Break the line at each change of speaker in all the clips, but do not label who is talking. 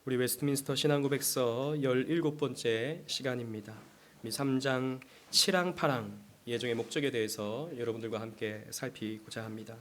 우리 웨스트민스터 신앙고백서 17번째 시간입니다. 3장 7항 8항 예정의 목적에 대해서 여러분들과 함께 살피고자 합니다.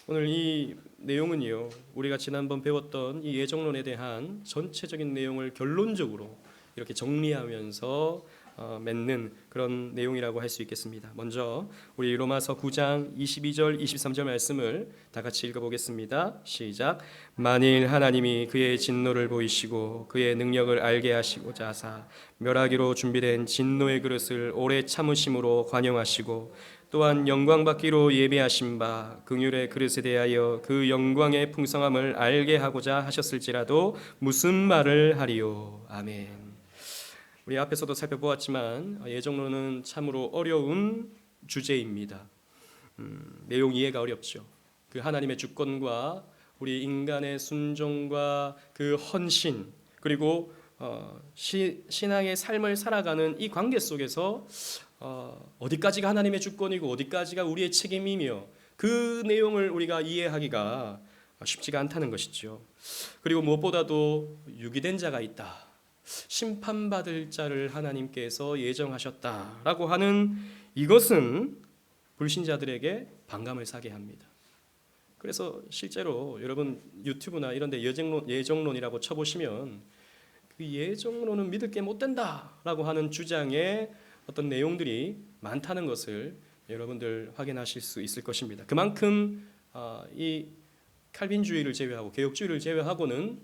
오늘 이 내용은요, 우리가 지난번 배웠던 이 예정론에 대한 전체적인 내용을 결론적으로 이렇게 정리하면서 맺는 그런 내용이라고 할 수 있겠습니다. 먼저 우리 로마서 9장 22절 23절 말씀을 다 같이 읽어보겠습니다. 시작. 만일 하나님이 그의 진노를 보이시고 그의 능력을 알게 하시고자 하사 멸하기로 준비된 진노의 그릇을 오래 참으심으로 관용하시고 또한 영광받기로 예비하신 바 긍휼의 그릇에 대하여 그 영광의 풍성함을 알게 하고자 하셨을지라도 무슨 말을 하리요. 아멘. 우리 앞에서도 살펴보았지만 예정론은 참으로 어려운 주제입니다. 내용 이해가 어렵죠. 그 하나님의 주권과 우리 인간의 순종과 그 헌신, 그리고 신앙의 삶을 살아가는 이 관계 속에서 어디까지가 하나님의 주권이고 어디까지가 우리의 책임이며 그 내용을 우리가 이해하기가 쉽지가 않다는 것이죠. 그리고 무엇보다도 유기된 자가 있다, 심판받을 자를 하나님께서 예정하셨다라고 하는 이것은 불신자들에게 반감을 사게 합니다. 그래서 실제로 여러분 유튜브나 이런 데 예정론이라고 쳐보시면 그 예정론은 믿을 게 못 된다라고 하는 주장의 어떤 내용들이 많다는 것을 여러분들 확인하실 수 있을 것입니다. 그만큼 이 칼빈주의를 제외하고 개혁주의를 제외하고는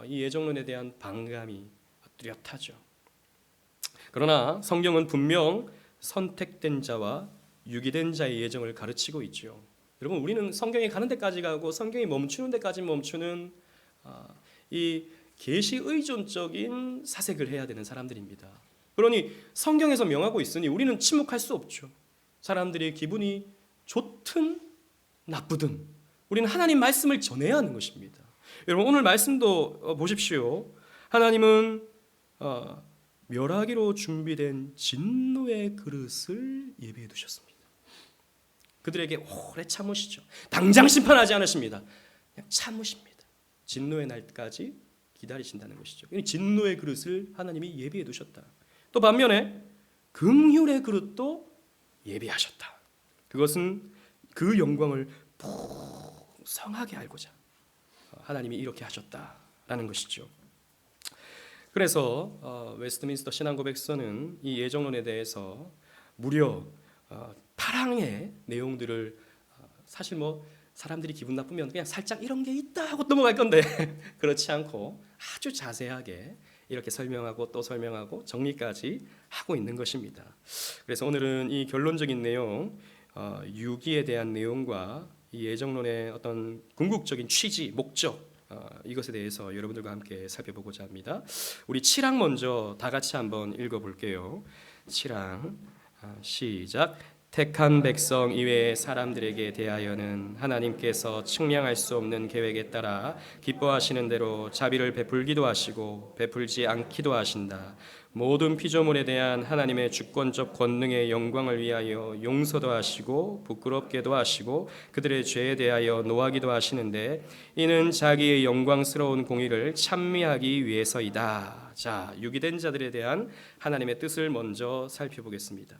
이 예정론에 대한 반감이 뚜렷하죠. 그러나 성경은 분명 선택된 자와 유기된 자의 예정을 가르치고 있죠. 여러분, 우리는 성경에 가는 데까지 가고 성경이 멈추는 데까지 멈추는 이 계시 의존적인 사색을 해야 되는 사람들입니다. 그러니 성경에서 명하고 있으니 우리는 침묵할 수 없죠. 사람들의 기분이 좋든 나쁘든 우리는 하나님 말씀을 전해야 하는 것입니다. 여러분, 오늘 말씀도 보십시오. 하나님은 멸하기로 준비된 진노의 그릇을 예비해 두셨습니다. 그들에게 오래 참으시죠. 당장 심판하지 않으십니다. 그냥 참으십니다. 진노의 날까지 기다리신다는 것이죠. 진노의 그릇을 하나님이 예비해 두셨다. 또 반면에 긍휼의 그릇도 예비하셨다. 그것은 그 영광을 풍성하게 알고자 하나님이 이렇게 하셨다라는 것이죠. 그래서 웨스트민스터 신앙고백서는 이 예정론에 대해서 무려 8항의 내용들을 사실 사람들이 기분 나쁘면 그냥 살짝 이런 게 있다 하고 넘어갈 건데 그렇지 않고 아주 자세하게 이렇게 설명하고 또 설명하고 정리까지 하고 있는 것입니다. 그래서 오늘은 이 결론적인 내용, 유기에 대한 내용과 이 예정론의 어떤 궁극적인 취지, 목적, 이것에 대해서 여러분들과 함께 살펴보고자 합니다. 우리 7항 먼저 다 같이 한번 읽어볼게요. 7항 시작. 택한 백성 이외의 사람들에게 대하여는 하나님께서 측량할 수 없는 계획에 따라 기뻐하시는 대로 자비를 베풀기도 하시고 베풀지 않기도 하신다. 모든 피조물에 대한 하나님의 주권적 권능의 영광을 위하여 용서도 하시고 부끄럽게도 하시고 그들의 죄에 대하여 노하기도 하시는데 이는 자기의 영광스러운 공의를 찬미하기 위해서이다. 자, 유기된 자들에 대한 하나님의 뜻을 먼저 살펴보겠습니다.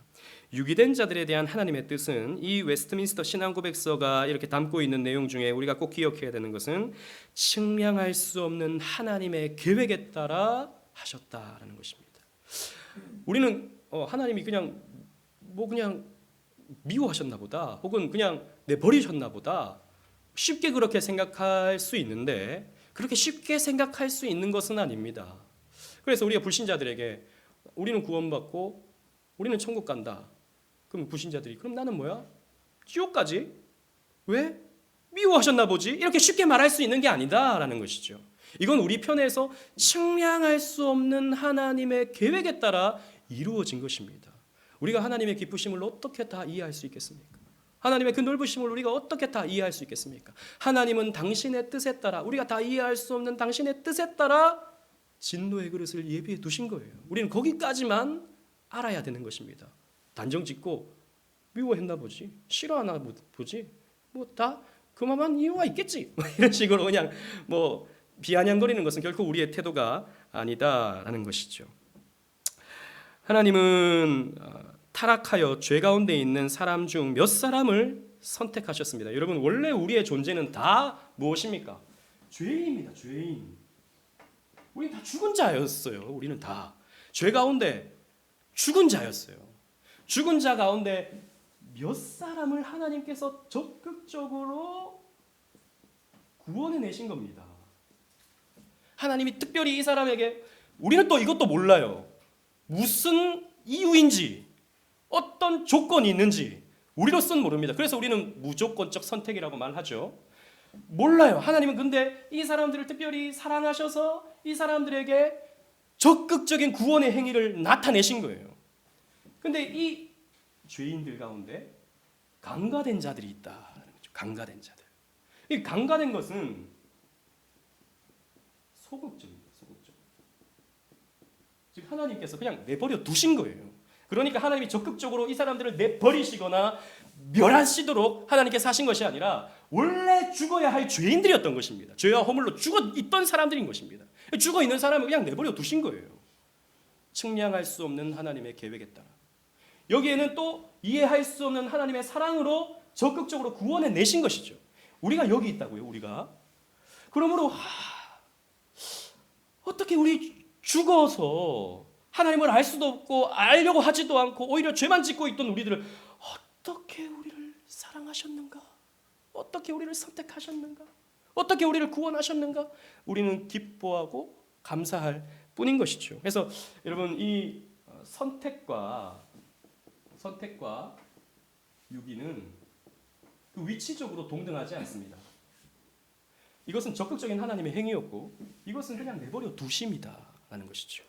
유기된 자들에 대한 하나님의 뜻은 이 웨스트민스터 신앙고백서가 이렇게 담고 있는 내용 중에 우리가 꼭 기억해야 되는 것은 측량할 수 없는 하나님의 계획에 따라 하셨다라는 것입니다. 우리는 하나님이 그냥 미워하셨나 보다, 혹은 그냥 내버리셨나 보다 쉽게 그렇게 생각할 수 있는데 그렇게 쉽게 생각할 수 있는 것은 아닙니다. 그래서 우리가 불신자들에게 우리는 구원받고 우리는 천국 간다. 그럼 불신자들이 그럼 나는 뭐야? 지옥까지? 왜? 미워하셨나 보지? 이렇게 쉽게 말할 수 있는 게 아니다라는 것이죠. 이건 우리 편에서 측량할 수 없는 하나님의 계획에 따라 이루어진 것입니다. 우리가 하나님의 기쁘심을 어떻게 다 이해할 수 있겠습니까? 하나님의 그 넓으심을 우리가 어떻게 다 이해할 수 있겠습니까? 하나님은 당신의 뜻에 따라, 우리가 다 이해할 수 없는 당신의 뜻에 따라 진노의 그릇을 예비해 두신 거예요. 우리는 거기까지만 알아야 되는 것입니다. 단정 짓고 미워했나 보지, 싫어하나 보지, 다 그만한 이유가 있겠지, 이런 식으로 그냥 비아냥거리는 것은 결코 우리의 태도가 아니다라는 것이죠. 하나님은 타락하여 죄 가운데 있는 사람 중 몇 사람을 선택하셨습니다. 여러분, 원래 우리의 존재는 다 무엇입니까? 죄인입니다. 죄인. 우리는 다 죽은 자였어요. 우리는 다 죄 가운데 죽은 자였어요. 죽은 자 가운데 몇 사람을 하나님께서 적극적으로 구원해 내신 겁니다. 하나님이 특별히 이 사람에게, 우리는 또 이것도 몰라요. 무슨 이유인지, 어떤 조건이 있는지 우리로서는 모릅니다. 그래서 우리는 무조건적 선택이라고 말하죠. 몰라요. 하나님은 근데 이 사람들을 특별히 사랑하셔서 이 사람들에게 적극적인 구원의 행위를 나타내신 거예요. 근데 이 죄인들 가운데 강가된 자들이 있다는 거죠. 강가된 자들. 이 강가된 것은 소극적입니다. 소극적. 즉 하나님께서 그냥 내버려 두신 거예요. 그러니까 하나님이 적극적으로 이 사람들을 내버리시거나 멸하시도록 하나님께서 하신 것이 아니라 원래 죽어야 할 죄인들이었던 것입니다. 죄와 허물로 죽어 있던 사람들인 것입니다. 죽어 있는 사람을 그냥 내버려 두신 거예요. 측량할 수 없는 하나님의 계획에 따라. 여기에는 또 이해할 수 없는 하나님의 사랑으로 적극적으로 구원해 내신 것이죠. 우리가 여기 있다고요. 우리가. 그러므로 어떻게 우리 죽어서 하나님을 알 수도 없고 알려고 하지도 않고 오히려 죄만 짓고 있던 우리들을 어떻게 우리를 사랑하셨는가? 어떻게 우리를 선택하셨는가? 어떻게 우리를 구원하셨는가? 우리는 기뻐하고 감사할 뿐인 것이죠. 그래서 여러분, 이 선택과 유기는 그 위치적으로 동등하지 않습니다. 이것은 적극적인 하나님의 행위였고 이것은 그냥 내버려 두심이다라는 것이죠.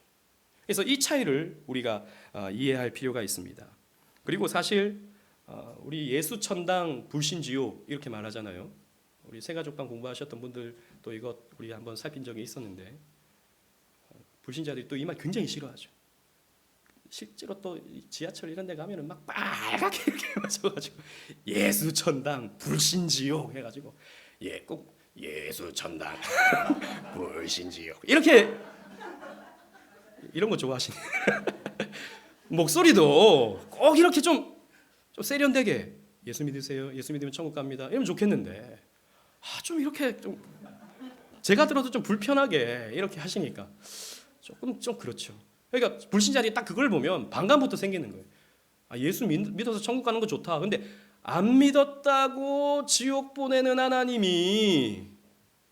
그래서 이 차이를 우리가 이해할 필요가 있습니다. 그리고 사실 우리 예수 천당 불신 지옥 이렇게 말하잖아요. 우리 세가족방 공부하셨던 분들 또 이것 우리 한번 살핀 적이 있었는데 불신자들이 또 이 말 굉장히 싫어하죠. 실제로 또 지하철 이런 데 가면은 막 빨갛게 이렇게 맞춰가지고 예수 천당 불신 지옥 해가지고 꼭 예수 천당 불신 지옥 이렇게 이런 거 좋아하시네. 목소리도 꼭 이렇게 좀 세련되게 예수 믿으세요. 예수 믿으면 천국 갑니다. 이러면 좋겠는데 좀 이렇게 좀 제가 들어도 좀 불편하게 이렇게 하시니까 조금 좀 그렇죠. 그러니까 불신자들이 딱 그걸 보면 반감부터 생기는 거예요. 예수 믿어서 천국 가는 거 좋다. 근데 안 믿었다고 지옥 보내는 하나님이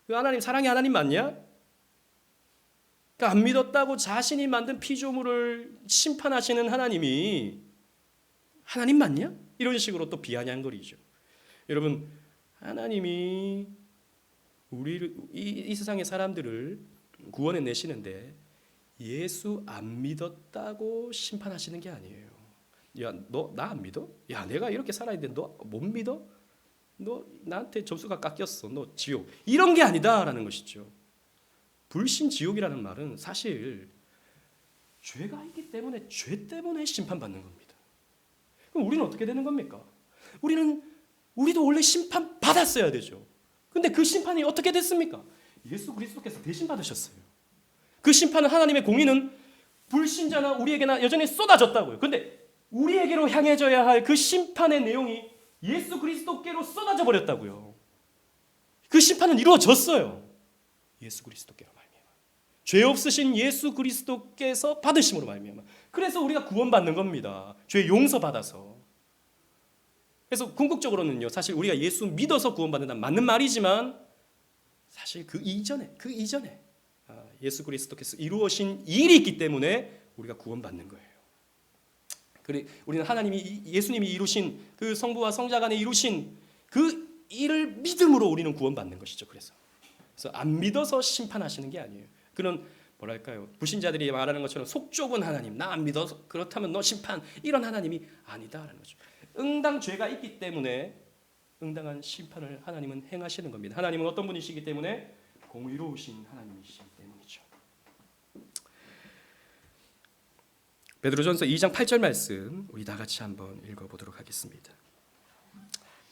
그 하나님 사랑의 하나님 맞냐? 그러니까 안 믿었다고 자신이 만든 피조물을 심판하시는 하나님이 하나님 맞냐? 이런 식으로 또 비아냥거리죠. 여러분, 하나님이 우리를 이 세상의 사람들을 구원해 내시는데 예수 안 믿었다고 심판하시는 게 아니에요. 야, 너 나 안 믿어? 야, 내가 이렇게 살아야 되는데 너 못 믿어? 너 나한테 점수가 깎였어. 너 지옥. 이런 게 아니다라는 것이죠. 불신 지옥이라는 말은 사실 죄가 있기 때문에 죄 때문에 심판받는 겁니다. 그럼 우리는 어떻게 되는 겁니까? 우리도 원래 심판 받았어야 되죠. 근데 그 심판이 어떻게 됐습니까? 예수 그리스도께서 대신 받으셨어요. 그 심판은 하나님의 공의는 불신자나 우리에게나 여전히 쏟아졌다고요. 근데 우리에게로 향해져야 할 그 심판의 내용이 예수 그리스도께로 쏟아져 버렸다고요. 그 심판은 이루어졌어요. 예수 그리스도께로 말미암아. 죄 없으신 예수 그리스도께서 받으심으로 말미암아. 그래서 우리가 구원받는 겁니다. 죄 용서 받아서. 그래서 궁극적으로는요, 사실 우리가 예수 믿어서 구원받는다는 맞는 말이지만 사실 그 이전에 예수 그리스도께서 이루어진 일이 있기 때문에 우리가 구원받는 거예요. 그래, 우리는 예수님이 이루신 그 성부와 성자 간에 이루신 그 일을 믿음으로 우리는 구원받는 것이죠. 그래서 안 믿어서 심판하시는 게 아니에요. 그런 뭐랄까요, 불신자들이 말하는 것처럼 속 좁은 하나님, 나 안 믿어서 그렇다면 너 심판, 이런 하나님이 아니다라는 거죠. 응당 죄가 있기 때문에 응당한 심판을 하나님은 행하시는 겁니다. 하나님은 어떤 분이시기 때문에 공의로우신 하나님이시기 때문이죠. 베드로전서 2장 8절 말씀 우리 다 같이 한번 읽어보도록 하겠습니다.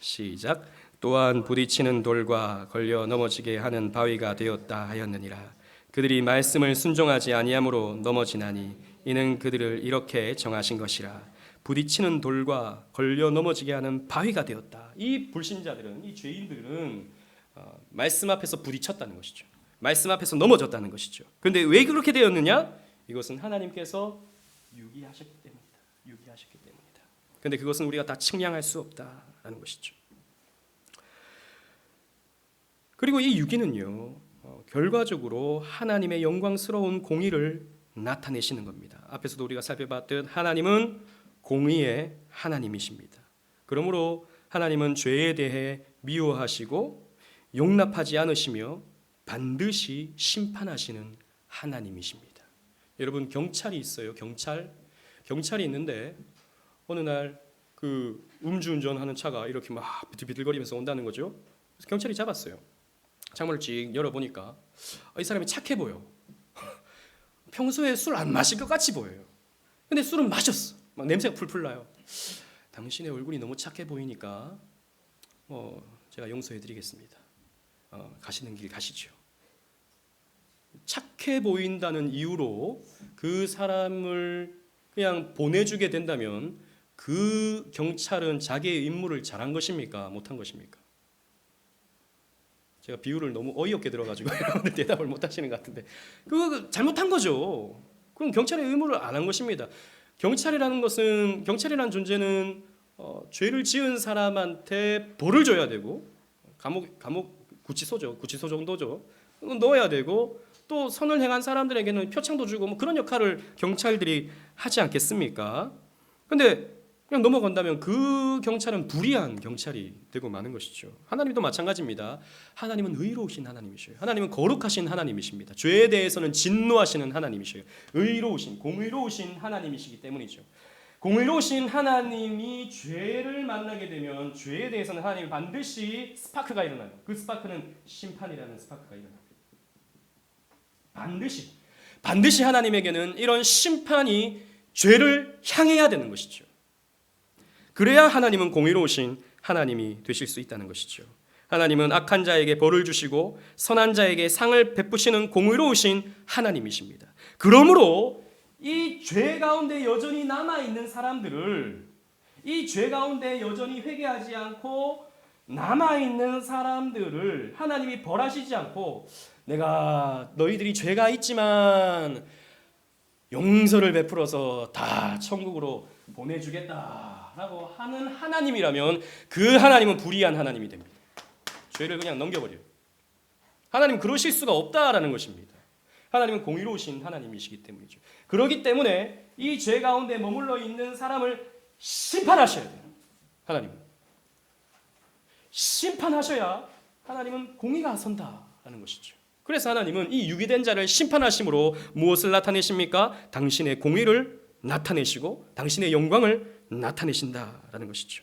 시작. 또한 부딪히는 돌과 걸려 넘어지게 하는 바위가 되었다 하였느니라. 그들이 말씀을 순종하지 아니함으로 넘어지나니 이는 그들을 이렇게 정하신 것이라. 부딪히는 돌과 걸려 넘어지게 하는 바위가 되었다. 이 불신자들은, 이 죄인들은 말씀 앞에서 부딪혔다는 것이죠. 말씀 앞에서 넘어졌다는 것이죠. 그런데 왜 그렇게 되었느냐? 이것은 하나님께서 유기하셨기 때문이다. 유기하셨기 때문이다. 그런데 그것은 우리가 다 측량할 수 없다라는 것이죠. 그리고 이 유기는요, 결과적으로 하나님의 영광스러운 공의를 나타내시는 겁니다. 앞에서도 우리가 살펴봤듯 하나님은 공의의 하나님이십니다. 그러므로 하나님은 죄에 대해 미워하시고 용납하지 않으시며 반드시 심판하시는 하나님이십니다. 여러분, 경찰이 있어요. 경찰이 있는데 어느 날 그 음주운전하는 차가 이렇게 막 비틀비틀거리면서 온다는 거죠. 그래서 경찰이 잡았어요. 창문을 찍 열어보니까 이 사람이 착해 보여. 평소에 술 안 마실 것 같이 보여요. 근데 술은 마셨어. 막 냄새가 풀풀 나요. 당신의 얼굴이 너무 착해 보이니까 제가 용서해드리겠습니다. 가시는 길 가시죠. 착해 보인다는 이유로 그 사람을 그냥 보내주게 된다면 그 경찰은 자기의 임무를 잘한 것입니까? 못한 것입니까? 제가 비유를 너무 어이없게 들어가지고 여러분들 대답을 못하시는 것 같은데 그거 잘못한 거죠. 그럼 경찰의 의무를 안 한 것입니다. 경찰이라는 존재는 죄를 지은 사람한테 벌을 줘야 되고 감옥 구치소 정도죠. 넣어야 되고 또 선을 행한 사람들에게는 표창도 주고 뭐 그런 역할을 경찰들이 하지 않겠습니까? 근데 그냥 넘어간다면 그 경찰은 불의한 경찰이 되고 마는 것이죠. 하나님도 마찬가지입니다. 하나님은 의로우신 하나님이셔요. 하나님은 거룩하신 하나님이십니다. 죄에 대해서는 진노하시는 하나님이셔요. 공의로우신 하나님이시기 때문이죠. 공의로우신 하나님이 죄를 만나게 되면 죄에 대해서는 하나님이 반드시 스파크가 일어나요. 그 스파크는 심판이라는 스파크가 일어나요. 반드시 하나님에게는 이런 심판이 죄를 향해야 되는 것이죠. 그래야 하나님은 공의로우신 하나님이 되실 수 있다는 것이죠. 하나님은 악한 자에게 벌을 주시고 선한 자에게 상을 베푸시는 공의로우신 하나님이십니다. 그러므로 이 죄 가운데 여전히 남아있는 사람들을, 이 죄 가운데 여전히 회개하지 않고 남아있는 사람들을 하나님이 벌하시지 않고 내가 너희들이 죄가 있지만 용서를 베풀어서 다 천국으로 보내주겠다라고 하는 하나님이라면 그 하나님은 불의한 하나님이 됩니다. 죄를 그냥 넘겨버려요. 하나님 그러실 수가 없다라는 것입니다. 하나님은 공의로우신 하나님이시기 때문이죠. 그렇기 때문에 이 죄 가운데 머물러 있는 사람을 심판하셔야 돼요. 하나님은 심판하셔야 하나님은 공의가 선다라는 것이죠. 그래서 하나님은 이 유기된 자를 심판하심으로 무엇을 나타내십니까? 당신의 공의를 나타내시고 당신의 영광을 나타내신다라는 것이죠.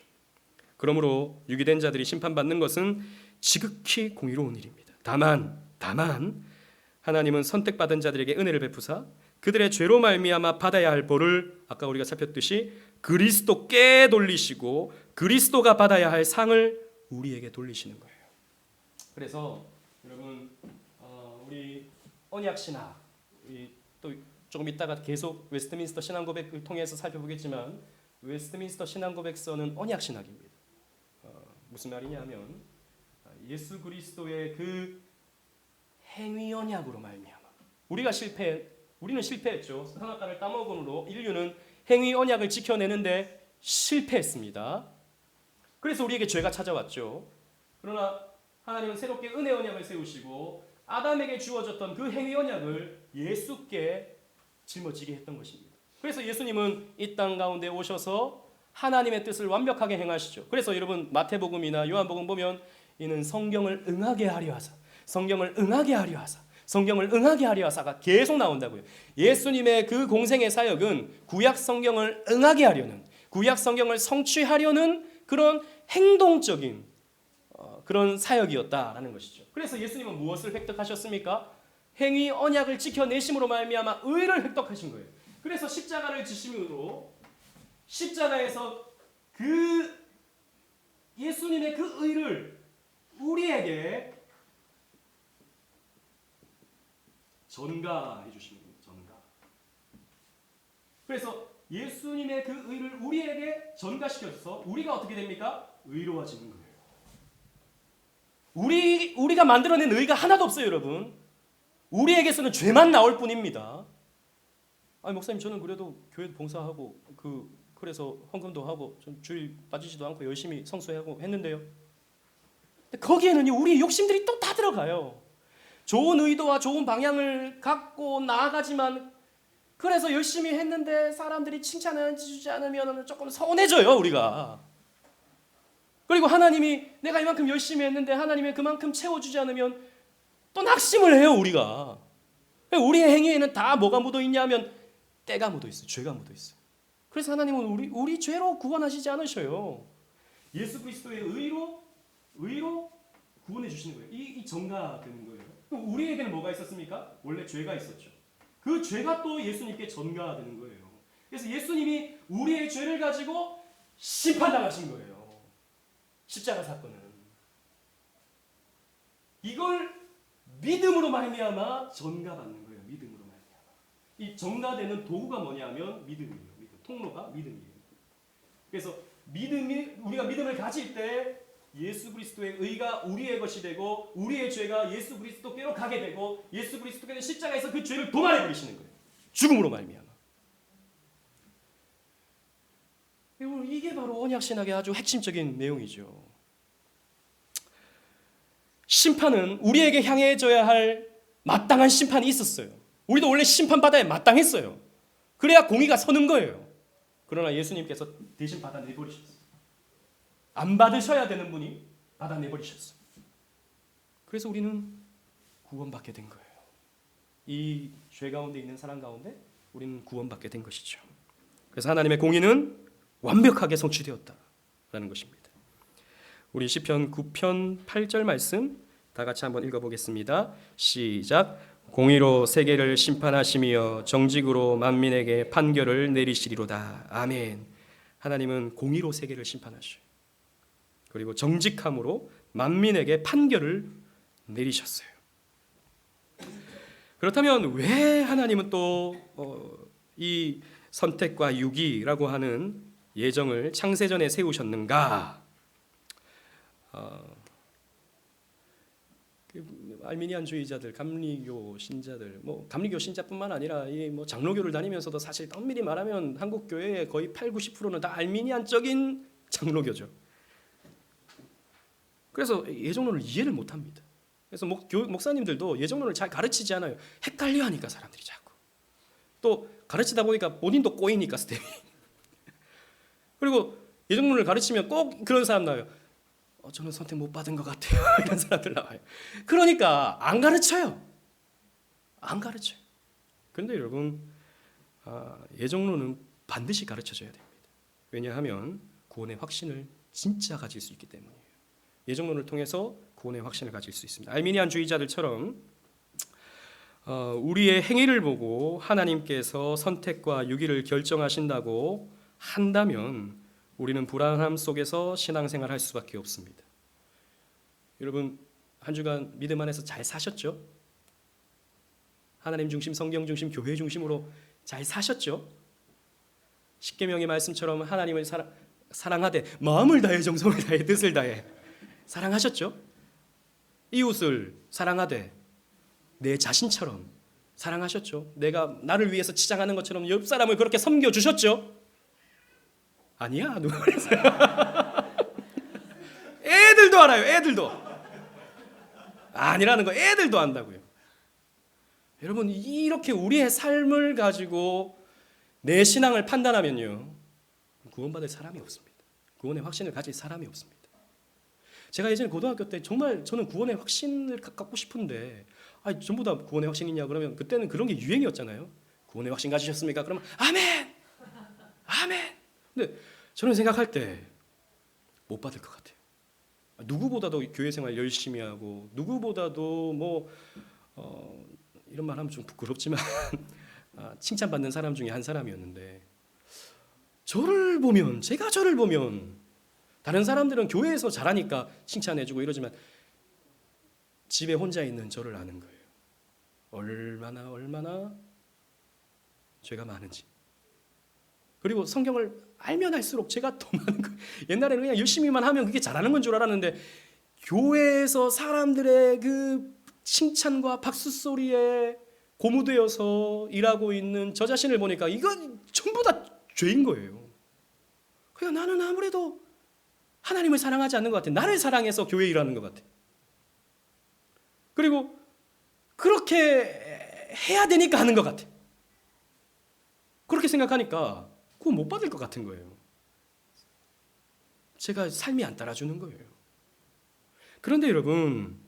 그러므로 유기된 자들이 심판받는 것은 지극히 공의로운 일입니다. 다만 하나님은 선택받은 자들에게 은혜를 베푸사 그들의 죄로 말미암아 받아야 할 벌을 아까 우리가 살폈듯이 그리스도께 돌리시고 그리스도가 받아야 할 상을 우리에게 돌리시는 거예요. 그래서 여러분 우리 언약 신학 또 조금 이따가 계속 웨스트민스터 신앙고백을 통해서 살펴보겠지만 웨스트민스터 신앙고백서는 언약 신학입니다. 무슨 말이냐면 예수 그리스도의 그 행위 언약으로 말미암아 우리는 실패했죠. 선악과를 따먹음으로 인류는 행위 언약을 지켜내는데 실패했습니다. 그래서 우리에게 죄가 찾아왔죠. 그러나 하나님은 새롭게 은혜 언약을 세우시고 아담에게 주어졌던 그 행위 언약을 예수께 짊어지게 했던 것입니다. 그래서 예수님은 이 땅 가운데 오셔서 하나님의 뜻을 완벽하게 행하시죠. 그래서 여러분 마태복음이나 요한복음 보면 이는 성경을 응하게 하려 하사 가 계속 나온다고요. 예수님의 그 공생의 사역은 구약 성경을 응하게 하려는, 구약 성경을 성취하려는 그런 행동적인 그런 사역이었다라는 것이죠. 그래서 예수님은 무엇을 획득하셨습니까? 행위 언약을 지켜내심으로 말미암아 의를 획득하신 거예요. 그래서 십자가를 지심으로 십자가에서 그 예수님의 그 의를 우리에게 전가해 주시는 겁니다. 전가. 그래서 예수님의 그 의를 우리에게 전가시켜서 우리가 어떻게 됩니까? 의로워지는 거예요. 우리가 만들어낸 의가 하나도 없어요, 여러분. 우리에게서는 죄만 나올 뿐입니다. 아니 목사님, 저는 그래도 교회 봉사하고 그래서 헌금도 하고 좀 주일 빠지지도 않고 열심히 성수하고 했는데요. 근데 거기에는 우리의 욕심들이 또 다 들어가요. 좋은 의도와 좋은 방향을 갖고 나아가지만 그래서 열심히 했는데 사람들이 칭찬을 해주지 않으면 조금 서운해져요, 우리가. 그리고 하나님이 내가 이만큼 열심히 했는데 하나님이 그만큼 채워주지 않으면 또 낙심을 해요, 우리가. 우리의 행위에는 다 뭐가 묻어있냐 하면 때가 묻어있어요. 죄가 묻어있어요. 그래서 하나님은 우리 죄로 구원하시지 않으셔요. 예수 그리스도의 의로 구원해 주시는 거예요. 이 전가 되는 거예요. 그럼 우리에게는 뭐가 있었습니까? 원래 죄가 있었죠. 그 죄가 또 예수님께 전가가 되는 거예요. 그래서 예수님이 우리의 죄를 가지고 심판당하신 거예요. 십자가 사건은. 이걸 믿음으로 말미암아 전가받는 거예요. 믿음으로 말미암아. 이 전가되는 도구가 뭐냐면 믿음이에요. 믿음. 통로가 믿음이에요. 그래서 우리가 믿음을 가질 때 예수 그리스도의 의가 우리의 것이 되고 우리의 죄가 예수 그리스도께로 가게 되고 예수 그리스도께는 십자가에서 그 죄를 도말해 버리시는 거예요. 죽음으로 말미암아. 이게 바로 언약 신학의 아주 핵심적인 내용이죠. 심판은 우리에게 향해져야 할 마땅한 심판이 있었어요. 우리도 원래 심판받아야 마땅했어요. 그래야 공의가 서는 거예요. 그러나 예수님께서 대신 받아내버리셨어요. 안 받으셔야 되는 분이 받아내버리셨어요. 그래서 우리는 구원받게 된 거예요. 이 죄 가운데 있는 사람 가운데 우리는 구원받게 된 것이죠. 그래서 하나님의 공의는 완벽하게 성취되었다라는 것입니다. 우리 시편 9편 8절 말씀 다 같이 한번 읽어보겠습니다. 시작. 공의로 세계를 심판하시며 정직으로 만민에게 판결을 내리시리로다. 아멘. 하나님은 공의로 세계를 심판하셔요. 그리고 정직함으로 만민에게 판결을 내리셨어요. 그렇다면 왜 하나님은 또 이 선택과 유기라고 하는 예정을 창세전에 세우셨는가? 알미니안주의자들, 감리교 신자들, 감리교 신자뿐만 아니라 장로교를 다니면서도 사실 엄밀히 말하면 한국 교회의 거의 80-90%는 다 알미니안적인 장로교죠. 그래서 예정론을 이해를 못합니다. 그래서 목사님들도 예정론을 잘 가르치지 않아요. 헷갈려하니까 사람들이 자꾸. 또 가르치다 보니까 본인도 꼬이니까 스텝이. 그리고 예정론을 가르치면 꼭 그런 사람 나와요. 저는 선택 못 받은 것 같아요. 이런 사람들 나와요. 그러니까 안 가르쳐요. 안 가르쳐요. 그런데 여러분, 예정론은 반드시 가르쳐줘야 됩니다. 왜냐하면 구원의 확신을 진짜 가질 수 있기 때문이에요. 예정론을 통해서 구원의 확신을 가질 수 있습니다. 알미니안주의자들처럼 우리의 행위를 보고 하나님께서 선택과 유기를 결정하신다고 한다면 우리는 불안함 속에서 신앙생활을 할 수밖에 없습니다. 여러분, 한 주간 믿음 안에서 잘 사셨죠? 하나님 중심, 성경 중심, 교회 중심으로 잘 사셨죠? 십계명의 말씀처럼 하나님을 사랑하되 마음을 다해 정성을 다해 뜻을 다해 사랑하셨죠? 이웃을 사랑하되 내 자신처럼 사랑하셨죠? 내가 나를 위해서 치장하는 것처럼 옆 사람을 그렇게 섬겨주셨죠? 아니야, 누가 그랬어요? 애들도 알아요. 애들도 아니라는 거 애들도 안다고요. 여러분, 이렇게 우리의 삶을 가지고 내 신앙을 판단하면요, 구원받을 사람이 없습니다. 구원의 확신을 가질 사람이 없습니다. 제가 예전에 고등학교 때 정말 저는 구원의 확신을 갖고 싶은데 전부 다 구원의 확신이냐 그러면 그때는 그런 게 유행이었잖아요. 구원의 확신 가지셨습니까? 그러면 아멘, 아멘. 근데 저는 생각할 때 못 받을 것 같아요. 누구보다도 교회 생활 열심히 하고 누구보다도 이런 말 하면 좀 부끄럽지만 칭찬받는 사람 중에 한 사람이었는데 제가 저를 보면 다른 사람들은 교회에서 잘하니까 칭찬해주고 이러지만 집에 혼자 있는 저를 아는 거예요. 얼마나 죄가 많은지. 그리고 성경을 알면 알수록 죄가 더 많은 거예요. 옛날에는 그냥 열심히만 하면 그게 잘하는 건 줄 알았는데 교회에서 사람들의 그 칭찬과 박수 소리에 고무되어서 일하고 있는 저 자신을 보니까 이건 전부 다 죄인 거예요. 그냥 나는 아무래도 하나님을 사랑하지 않는 것 같아. 나를 사랑해서 교회 일하는 것 같아. 그리고 그렇게 해야 되니까 하는 것 같아. 그렇게 생각하니까 그거 못 받을 것 같은 거예요. 제가 삶이 안 따라주는 거예요. 그런데 여러분,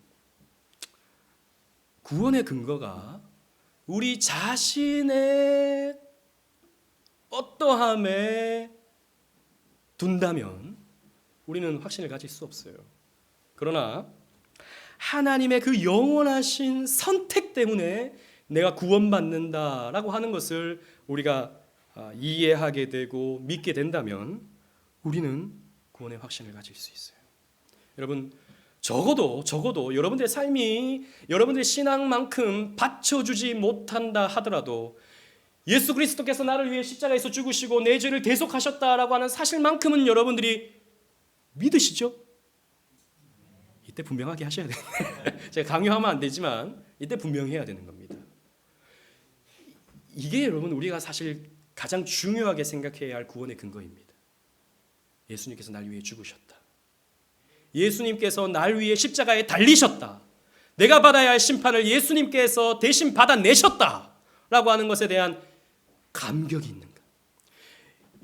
구원의 근거가 우리 자신의 어떠함에 둔다면 우리는 확신을 가질 수 없어요. 그러나 하나님의 그 영원하신 선택 때문에 내가 구원받는다라고 하는 것을 우리가 이해하게 되고 믿게 된다면 우리는 구원의 확신을 가질 수 있어요. 여러분, 적어도 여러분들의 삶이 여러분들의 신앙만큼 받쳐주지 못한다 하더라도 예수 그리스도께서 나를 위해 십자가에서 죽으시고 내 죄를 대속하셨다라고 하는 사실만큼은 여러분들이 믿으시죠? 이때 분명하게 하셔야 돼요. 제가 강요하면 안 되지만 이때 분명히 해야 되는 겁니다. 이게 여러분 우리가 사실 가장 중요하게 생각해야 할 구원의 근거입니다. 예수님께서 날 위해 죽으셨다. 예수님께서 날 위해 십자가에 달리셨다. 내가 받아야 할 심판을 예수님께서 대신 받아내셨다 라고 하는 것에 대한 감격이 있는가?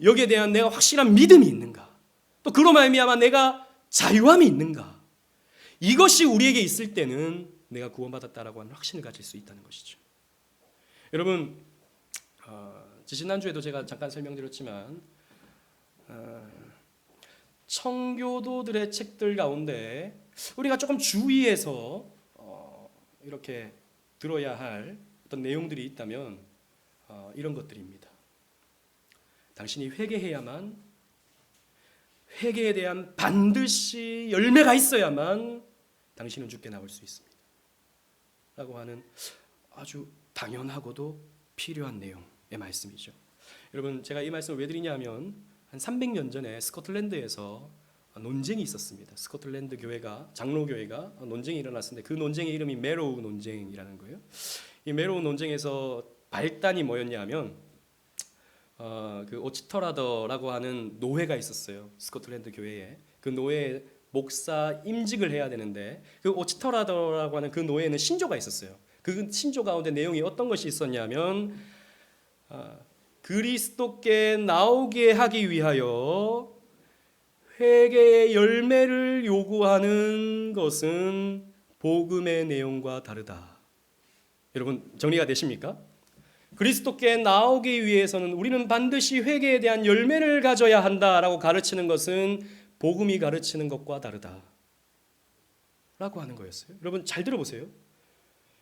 여기에 대한 내가 확실한 믿음이 있는가? 또 그로 말미암아 내가 자유함이 있는가? 이것이 우리에게 있을 때는 내가 구원받았다라고 하는 확신을 가질 수 있다는 것이죠. 여러분, 지난주에도 제가 잠깐 설명드렸지만 청교도들의 책들 가운데 우리가 조금 주의해서 이렇게 들어야 할 어떤 내용들이 있다면 이런 것들입니다. 당신이 회개해야만, 회개에 대한 반드시 열매가 있어야만 당신은 주께 나올 수 있습니다 라고 하는 아주 당연하고도 필요한 내용의 말씀이죠. 여러분, 제가 이 말씀을 왜 드리냐면 한 300년 전에 스코틀랜드에서 논쟁이 있었습니다. 스코틀랜드 교회가, 장로교회가 논쟁이 일어났는데 그 논쟁의 이름이 메로우 논쟁이라는 거예요. 이 메로우 논쟁에서 발단이 뭐였냐면 그 오치터라더라고 하는 노회가 있었어요. 스코틀랜드 교회에. 그 노회에 목사 임직을 해야 되는데 그 오치터라더라고 하는 그 노회에는 신조가 있었어요. 그 신조 가운데 내용이 어떤 것이 있었냐면 그리스도께 나오게 하기 위하여 회개의 열매를 요구하는 것은 복음의 내용과 다르다. 여러분, 정리가 되십니까? 그리스도께 나오기 위해서는 우리는 반드시 회개에 대한 열매를 가져야 한다라고 가르치는 것은 복음이 가르치는 것과 다르다 라고 하는 거였어요. 여러분, 잘 들어보세요.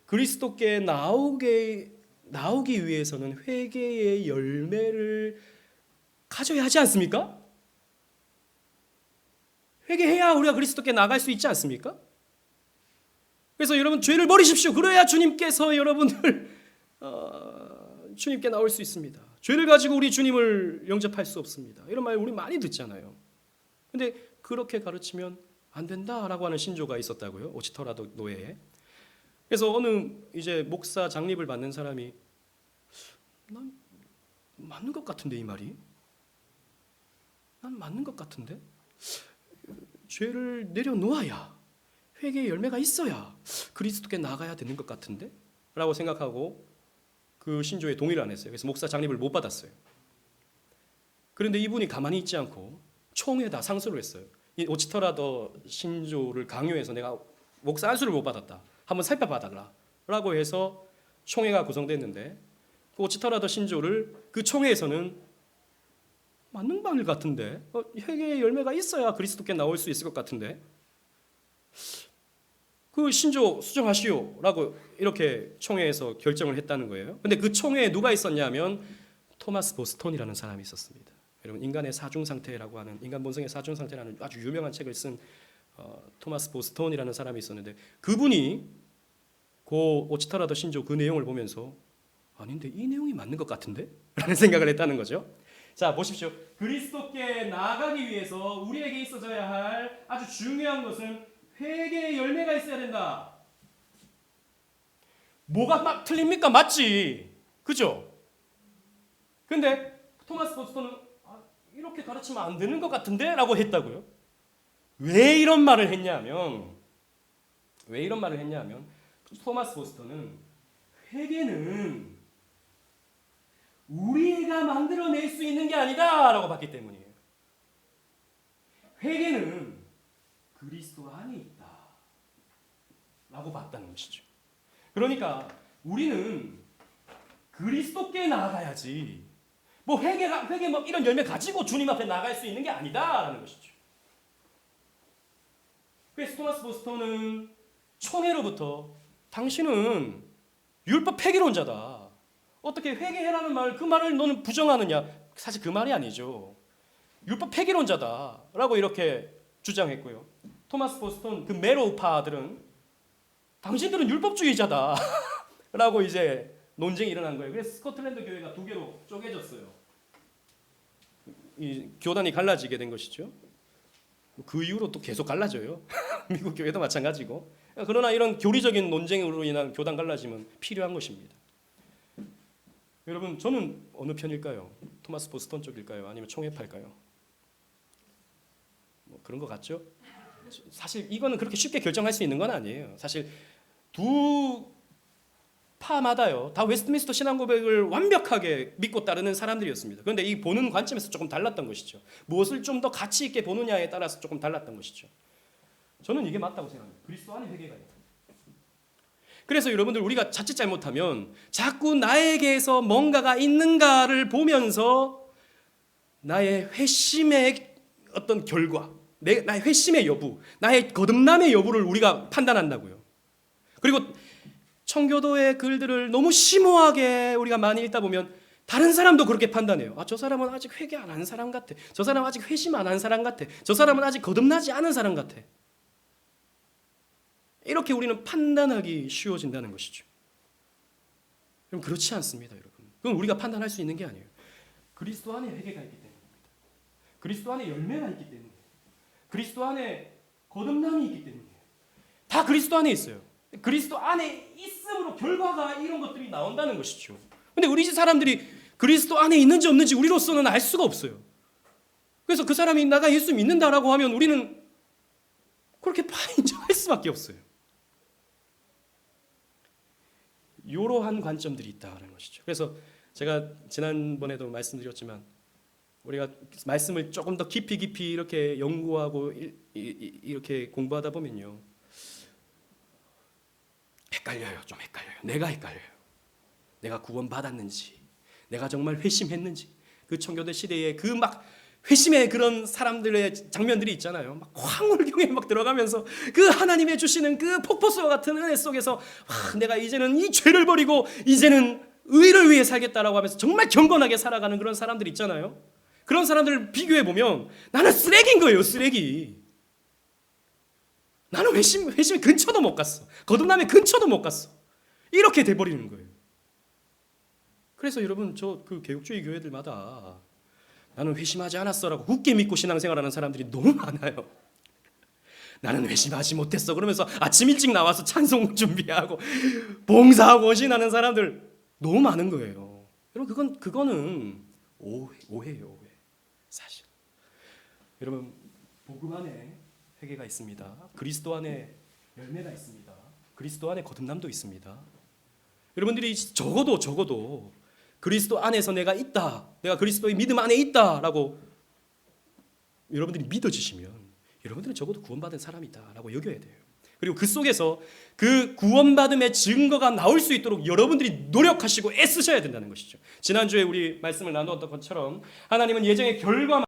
그리스도께 나오기 위해서는 회개의 열매를 가져야 하지 않습니까? 회개해야 우리가 그리스도께 나갈 수 있지 않습니까? 그래서 여러분, 죄를 버리십시오. 그래야 주님께서 여러분을 주님께 나올 수 있습니다. 죄를 가지고 우리 주님을 영접할 수 없습니다. 이런 말 우리 많이 듣잖아요. 근데 그렇게 가르치면 안 된다라고 하는 신조가 있었다고요. 오치터라도 노예에. 그래서 어느 이제 목사 장립을 받는 사람이 난 맞는 것 같은데, 이 말이 난 맞는 것 같은데, 죄를 내려놓아야 회개의 열매가 있어야 그리스도께 나가야 되는 것 같은데 라고 생각하고 그 신조에 동의를 안 했어요. 그래서 목사 장립을 못 받았어요. 그런데 이분이 가만히 있지 않고 총회에다 상소를 했어요. 이 오치터라더 신조를 강요해서 내가 목사 안수를 못 받았다, 한번 살펴봐달라 라고 해서 총회가 구성됐는데 그 오치터라더 신조를 그 총회에서는 맞는 말 같은데, 회개의 열매가 있어야 그리스도께 나올 수 있을 것 같은데 그 신조 수정하시오 라고 이렇게 총회에서 결정을 했다는 거예요. 근데 그 총회에 누가 있었냐면 토마스 보스톤이라는 사람이 있었습니다. 여러분, 인간의 사중상태라고 하는, 인간 본성의 사중상태라는 아주 유명한 책을 쓴 토마스 보스턴이라는 사람이 있었는데 그분이 고 오치타라더 신조 그 내용을 보면서 아닌데 이 내용이 맞는 것 같은데? 라는 생각을 했다는 거죠. 자 보십시오. 그리스도께 나아가기 위해서 우리에게 있어져야 할 아주 중요한 것은 회개의 열매가 있어야 된다. 뭐가 막 틀립니까? 맞지. 그죠? 근데 토마스 보스턴은 이렇게 가르치면 안 되는 것 같은데? 라고 했다고요. 왜 이런 말을 했냐면 토마스 보스턴은 회개는 우리가 만들어낼 수 있는 게 아니다 라고 봤기 때문이에요. 회개는 그리스도 안에 있다 라고 봤다는 것이죠. 그러니까 우리는 그리스도께 나아가야지 뭐 회개 뭐 이런 열매 가지고 주님 앞에 나아갈 수 있는 게 아니다라는 것이죠. 그래서 토마스 보스턴은 총회로부터 당신은 율법 폐기론자다. 어떻게 회개해라는 말, 그 말을 너는 부정하느냐? 사실 그 말이 아니죠. 율법 폐기론자다라고 이렇게 주장했고요. 토마스 보스턴 그 메로우파들은 당신들은 율법주의자다라고 이제 논쟁이 일어난 거예요. 그래서 스코틀랜드 교회가 두 개로 쪼개졌어요. 이 교단이 갈라지게 된 것이죠. 그 이후로 또 계속 갈라져요. 미국 교회도 마찬가지고. 그러나 이런 교리적인 논쟁으로 인한 교단 갈라짐은 필요한 것입니다. 여러분 저는 어느 편일까요? 토마스 보스턴 쪽일까요? 아니면 총회파일까요? 뭐 그런 것 같죠? 사실 이거는 그렇게 쉽게 결정할 수 있는 건 아니에요. 사실 두 파마다요 다 웨스트민스터 신앙 고백을 완벽하게 믿고 따르는 사람들이었습니다. 그런데 이 보는 관점에서 조금 달랐던 것이죠. 무엇을 좀 더 가치 있게 보느냐에 따라서 조금 달랐던 것이죠. 저는 이게 맞다고 생각합니다. 그리스도 안에 회개가 있다. 그래서 여러분들 우리가 자칫 잘못하면 자꾸 나에게서 뭔가가 있는가를 보면서 나의 회심의 어떤 결과, 나의 회심의 여부, 나의 거듭남의 여부를 우리가 판단한다고요. 그리고 청교도의 글들을 너무 심오하게 우리가 많이 읽다 보면 다른 사람도 그렇게 판단해요. 저 사람은 아직 회개 안 한 사람 같아. 저 사람은 아직 회심 안 한 사람 같아. 저 사람은 아직 거듭나지 않은 사람 같아. 이렇게 우리는 판단하기 쉬워진다는 것이죠. 여러분 그렇지 않습니다, 여러분. 그건 우리가 판단할 수 있는 게 아니에요. 그리스도 안에 회개가 있기 때문입니다. 그리스도 안에 열매가 있기 때문이에요. 그리스도 안에 거듭남이 있기 때문이에요. 다 그리스도 안에 있어요. 그리스도 안에 있음으로 결과가 이런 것들이 나온다는 것이죠. 근데 우리 사람들이 그리스도 안에 있는지 없는지 우리로서는 알 수가 없어요. 그래서 그 사람이 나가 예수 믿는다라고 하면 우리는 그렇게 인정할 수밖에 없어요. 이러한 관점들이 있다는 것이죠. 그래서 제가 지난번에도 말씀드렸지만 우리가 말씀을 조금 더 깊이 이렇게 연구하고 이렇게 공부하다 보면요. 헷갈려요. 좀 헷갈려요. 내가 헷갈려요. 내가 구원받았는지, 내가 정말 회심했는지, 그 청교도 시대에 그 막 회심의 그런 사람들의 장면들이 있잖아요. 막 황홀경에 막 들어가면서 그 하나님의 주시는 그 폭포수와 같은 은혜 속에서 내가 이제는 이 죄를 버리고 이제는 의를 위해 살겠다라고 하면서 정말 경건하게 살아가는 그런 사람들 있잖아요. 그런 사람들을 비교해 보면 나는 쓰레기인 거예요. 쓰레기. 나는 회심 근처도 못 갔어. 거듭남의 근처도 못 갔어. 이렇게 돼버리는 거예요. 그래서 여러분 저 그 개혁주의 교회들마다 나는 회심하지 않았어라고 굳게 믿고 신앙생활하는 사람들이 너무 많아요. 나는 회심하지 못했어. 그러면서 아침 일찍 나와서 찬송 준비하고 봉사하고 원신하는 사람들 너무 많은 거예요. 여러분 그거는 오해예요. 오해. 사실. 여러분 복음 안에 회개가 있습니다. 그리스도 안에 열매가 있습니다. 그리스도 안에 거듭남도 있습니다. 여러분들이 적어도 그리스도 안에서 내가 있다. 내가 그리스도의 믿음 안에 있다라고 여러분들이 믿어지시면 여러분들은 적어도 구원받은 사람이다라고 여겨야 돼요. 그리고 그 속에서 그 구원받음의 증거가 나올 수 있도록 여러분들이 노력하시고 애쓰셔야 된다는 것이죠. 지난주에 우리 말씀을 나누었던 것처럼 하나님은 예정의 결과만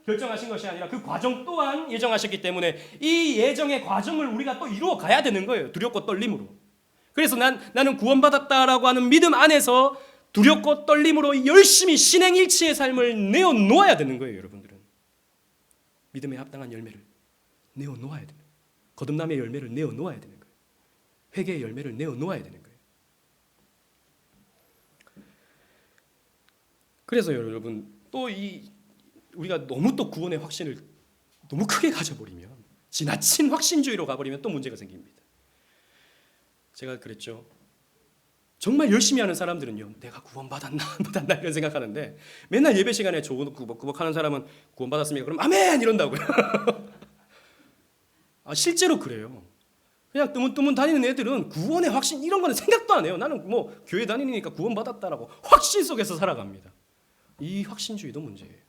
결정하신 것이 아니라 그 과정 또한 예정하셨기 때문에 이 예정의 과정을 우리가 또 이루어 가야 되는 거예요. 두렵고 떨림으로. 그래서 나는 구원받았다라고 하는 믿음 안에서 두렵고 떨림으로 열심히 신행일치의 삶을 내어놓아야 되는 거예요, 여러분들은. 믿음에 합당한 열매를 내어놓아야 되는 거예요. 거듭남의 열매를 내어놓아야 되는 거예요. 회개의 열매를 내어놓아야 되는 거예요. 그래서 여러분 또 우리가 너무 또 구원의 확신을 너무 크게 가져버리면, 지나친 확신주의로 가버리면 또 문제가 생깁니다. 제가 그랬죠. 정말 열심히 하는 사람들은요, 내가 구원받았나 안 받았나 이런 생각하는데, 맨날 예배 시간에 구벅구벅하는 사람은 구원받았습니까? 그럼 아멘 이런다고요. 실제로 그래요. 그냥 뜨문뜨문 다니는 애들은 구원의 확신 이런 거는 생각도 안 해요. 나는 뭐 교회 다니니까 구원받았다라고 확신 속에서 살아갑니다. 이 확신주의도 문제예요.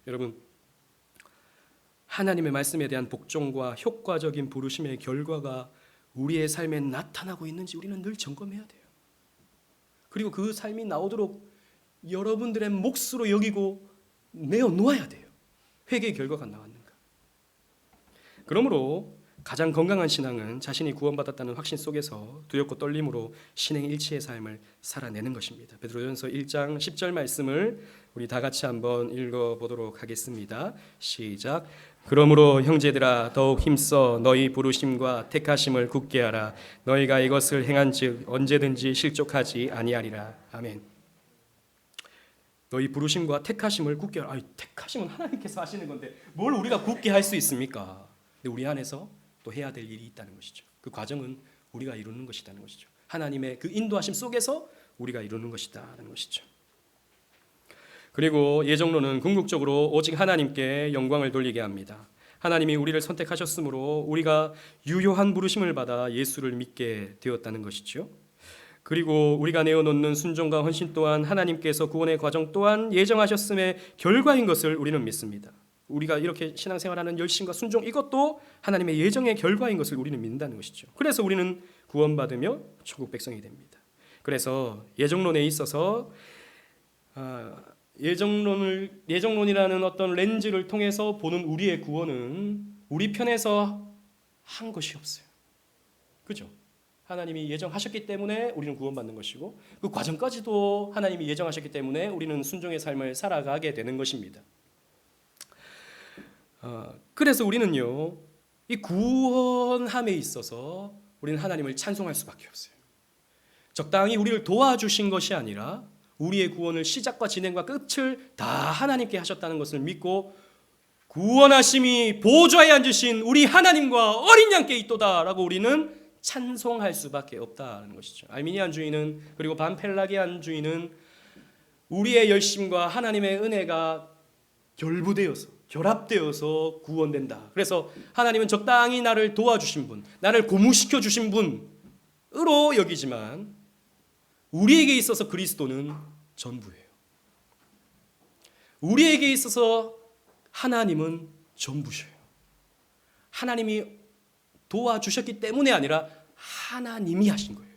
여러분, 하나님의 말씀에 대한 복종과 효과적인 부르심의 결과가 우리의 삶에 나타나고 있는지 우리는 늘 점검해야 돼요. 그리고 그 삶이 나오도록 여러분들의 몫으로 여기고 내어놓아야 돼요. 회개의 결과가 나왔는가. 그러므로 가장 건강한 신앙은 자신이 구원받았다는 확신 속에서 두렵고 떨림으로 신행일치의 삶을 살아내는 것입니다. 베드로전서 1장 10절 말씀을 우리 다 같이 한번 읽어보도록 하겠습니다. 시작. 그러므로 형제들아 더욱 힘써 너희 부르심과 택하심을 굳게 하라. 너희가 이것을 행한즉 언제든지 실족하지 아니하리라. 아멘. 너희 부르심과 택하심을 굳게 하라. 택하심은 하나님께서 하시는 건데 뭘 우리가 굳게 할 수 있습니까? 근데 우리 안에서 또 해야 될 일이 있다는 것이죠. 그 과정은 우리가 이루는 것이라는 것이죠. 하나님의 그 인도하심 속에서 우리가 이루는 것이다는 것이죠. 그리고 예정론은 궁극적으로 오직 하나님께 영광을 돌리게 합니다. 하나님이 우리를 선택하셨으므로 우리가 유효한 부르심을 받아 예수를 믿게 되었다는 것이죠. 그리고 우리가 내어놓는 순종과 헌신 또한 하나님께서 구원의 과정 또한 예정하셨음의 결과인 것을 우리는 믿습니다. 우리가 이렇게 신앙생활하는 열심과 순종, 이것도 하나님의 예정의 결과인 것을 우리는 믿는다는 것이죠. 그래서 우리는 구원받으며 천국 백성이 됩니다. 그래서 예정론에 있어서 예정론이라는 어떤 렌즈를 통해서 보는 우리의 구원은 우리 편에서 한 것이 없어요. 그죠? 하나님이 예정하셨기 때문에 우리는 구원받는 것이고, 그 과정까지도 하나님이 예정하셨기 때문에 우리는 순종의 삶을 살아가게 되는 것입니다. 그래서 우리는요, 이 구원함에 있어서 우리는 하나님을 찬송할 수밖에 없어요. 적당히 우리를 도와주신 것이 아니라 우리의 구원을 시작과 진행과 끝을 다 하나님께 하셨다는 것을 믿고, 구원하심이 보좌에 앉으신 우리 하나님과 어린 양께 있도다라고 우리는 찬송할 수밖에 없다는 것이죠. 알미니안주의는, 그리고 반펠라기안주의는 우리의 열심과 하나님의 은혜가 결합되어서 구원된다. 그래서 하나님은 적당히 나를 도와주신 분, 나를 고무시켜 주신 분으로 여기지만 우리에게 있어서 그리스도는 전부예요. 우리에게 있어서 하나님은 전부셔요. 하나님이 도와주셨기 때문에 아니라 하나님이 하신 거예요.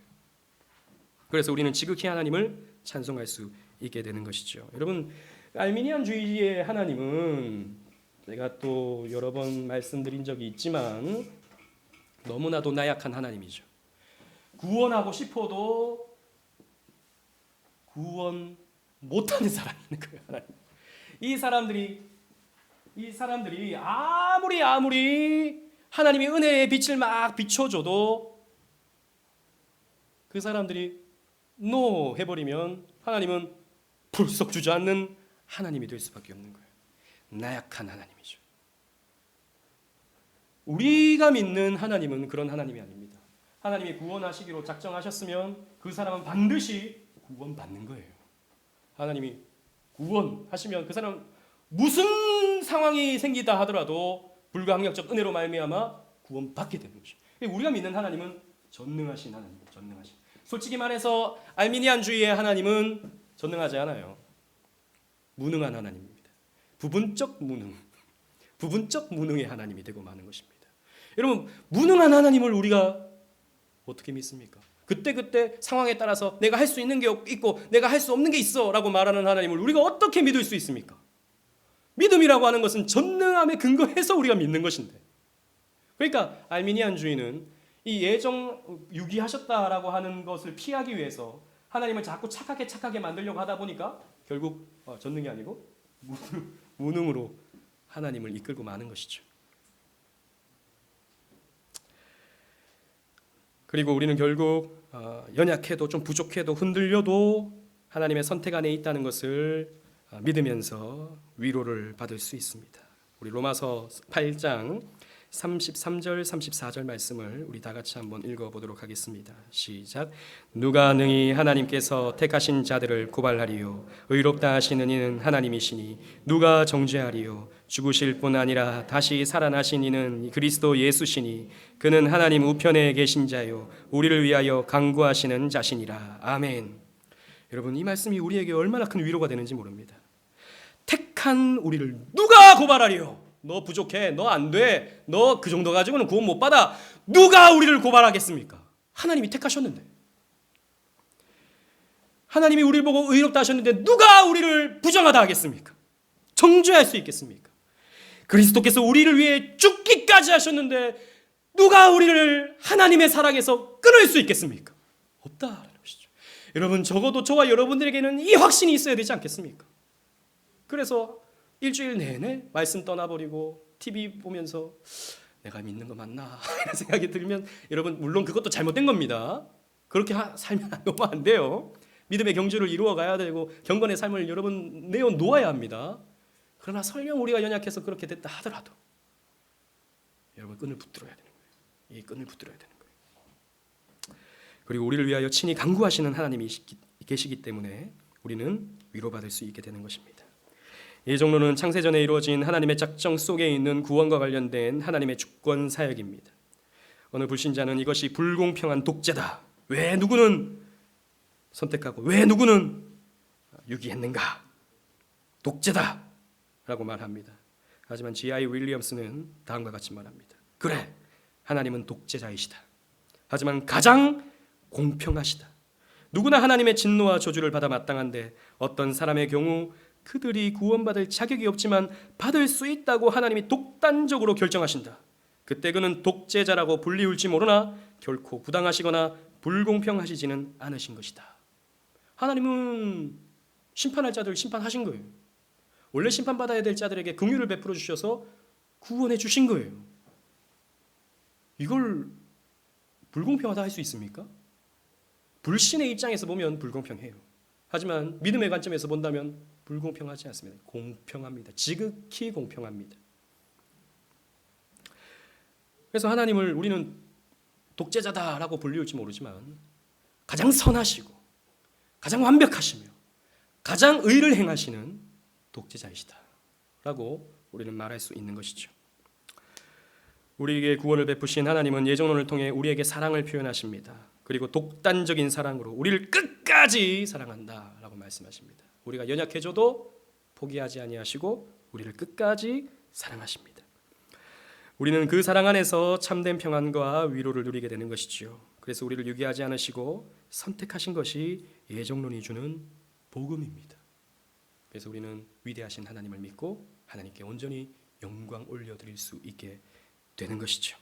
그래서 우리는 지극히 하나님을 찬송할 수 있게 되는 것이죠. 여러분, 알미니안주의의 하나님은 제가 또 여러 번 말씀드린 적이 있지만 너무나도 나약한 하나님이죠. 구원하고 싶어도 구원 못하는 사람이 있는 거예요. 하나님. 이 사람들이 아무리 하나님의 은혜의 빛을 막 비춰줘도 그 사람들이 노 해버리면 하나님은 불쑥 주저앉는 하나님이 될 수밖에 없는 거예요. 나약한 하나님이죠. 우리가 믿는 하나님은 그런 하나님이 아닙니다. 하나님이 구원하시기로 작정하셨으면 그 사람은 반드시 구원받는 거예요. 하나님이 구원하시면 그 사람 무슨 상황이 생기다 하더라도 불가항력적 은혜로 말미암아 구원받게 되는 것이죠. 우리가 믿는 하나님은 전능하신 하나님입니다. 전능하신. 솔직히 말해서 알미니안주의의 하나님은 전능하지 않아요. 무능한 하나님입니다. 부분적 무능의 하나님이 되고 마는 것입니다. 여러분, 무능한 하나님을 우리가 어떻게 믿습니까? 그때 상황에 따라서 내가 할 수 있는 게 있고 내가 할 수 없는 게 있어 라고 말하는 하나님을 우리가 어떻게 믿을 수 있습니까? 믿음이라고 하는 것은 전능함에 근거해서 우리가 믿는 것인데, 그러니까 알미니안주의는 이 예정 유기하셨다라고 하는 것을 피하기 위해서 하나님을 자꾸 착하게 만들려고 하다 보니까 결국 전능이 아니고 무능으로 하나님을 이끌고 마는 것이죠. 그리고 우리는 결국 연약해도 좀 부족해도 흔들려도 하나님의 선택 안에 있다는 것을 믿으면서 위로를 받을 수 있습니다. 우리 로마서 8장 33절 34절 말씀을 우리 다 같이 한번 읽어보도록 하겠습니다. 시작. 누가 능히 하나님께서 택하신 자들을 고발하리요 의롭다 하시는 이는 하나님이시니 누가 정죄하리요 죽으실 뿐 아니라 다시 살아나신 이는 그리스도 예수시니 그는 하나님 우편에 계신 자요 우리를 위하여 간구하시는 자시니라. 아멘. 여러분, 이 말씀이 우리에게 얼마나 큰 위로가 되는지 모릅니다. 택한 우리를 누가 고발하리요? 너 부족해, 너 안 돼, 너 그 정도 가지고는 구원 못 받아. 누가 우리를 고발하겠습니까? 하나님이 택하셨는데, 하나님이 우리를 보고 의롭다 하셨는데 누가 우리를 부정하다 하겠습니까? 정죄할 수 있겠습니까? 그리스도께서 우리를 위해 죽기까지 하셨는데 누가 우리를 하나님의 사랑에서 끊을 수 있겠습니까? 없다라는 것이죠. 여러분, 적어도 저와 여러분들에게는 이 확신이 있어야 되지 않겠습니까? 그래서 일주일 내내 말씀 떠나버리고 TV 보면서 내가 믿는 거 맞나 이런 생각이 들면 여러분, 물론 그것도 잘못된 겁니다. 그렇게 살면 너무 안 돼요. 믿음의 경주를 이루어 가야 되고 경건의 삶을 여러분 내어 놓아야 합니다. 그러나 설령 우리가 연약해서 그렇게 됐다 하더라도 여러분, 끈을 붙들어야 되는 거예요. 이 끈을 붙들어야 되는 거예요. 그리고 우리를 위하여 친히 간구하시는 하나님이 계시기 때문에 우리는 위로받을 수 있게 되는 것입니다. 이 정도는 창세전에 이루어진 하나님의 작정 속에 있는 구원과 관련된 하나님의 주권 사역입니다. 어느 불신자는 이것이 불공평한 독재다, 왜 누구는 선택하고 왜 누구는 유기했는가, 독재다 라고 말합니다. 하지만 G.I. 윌리엄스는 다음과 같이 말합니다. 그래, 하나님은 독재자이시다. 하지만 가장 공평하시다. 누구나 하나님의 진노와 저주를 받아 마땅한데 어떤 사람의 경우 그들이 구원받을 자격이 없지만 받을 수 있다고 하나님이 독단적으로 결정하신다. 그때 그는 독재자라고 불리울지 모르나 결코 부당하시거나 불공평하시지는 않으신 것이다. 하나님은 심판할 자들을 심판하신 거예요. 원래 심판받아야 될 자들에게 긍휼을 베풀어 주셔서 구원해 주신 거예요. 이걸 불공평하다 할 수 있습니까? 불신의 입장에서 보면 불공평해요. 하지만 믿음의 관점에서 본다면 불공평하지 않습니다. 공평합니다. 지극히 공평합니다. 그래서 하나님을 우리는 독재자다라고 불리울지 모르지만 가장 선하시고 가장 완벽하시며 가장 의를 행하시는 독재자이시다라고 우리는 말할 수 있는 것이죠. 우리에게 구원을 베푸신 하나님은 예정론을 통해 우리에게 사랑을 표현하십니다. 그리고 독단적인 사랑으로 우리를 끝까지 사랑한다라고 말씀하십니다. 우리가 연약해져도 포기하지 아니하시고 우리를 끝까지 사랑하십니다. 우리는 그 사랑 안에서 참된 평안과 위로를 누리게 되는 것이지요. 그래서 우리를 유기하지 않으시고 선택하신 것이 예정론이 주는 복음입니다. 그래서 우리는 위대하신 하나님을 믿고 하나님께 온전히 영광 올려드릴 수 있게 되는 것이죠.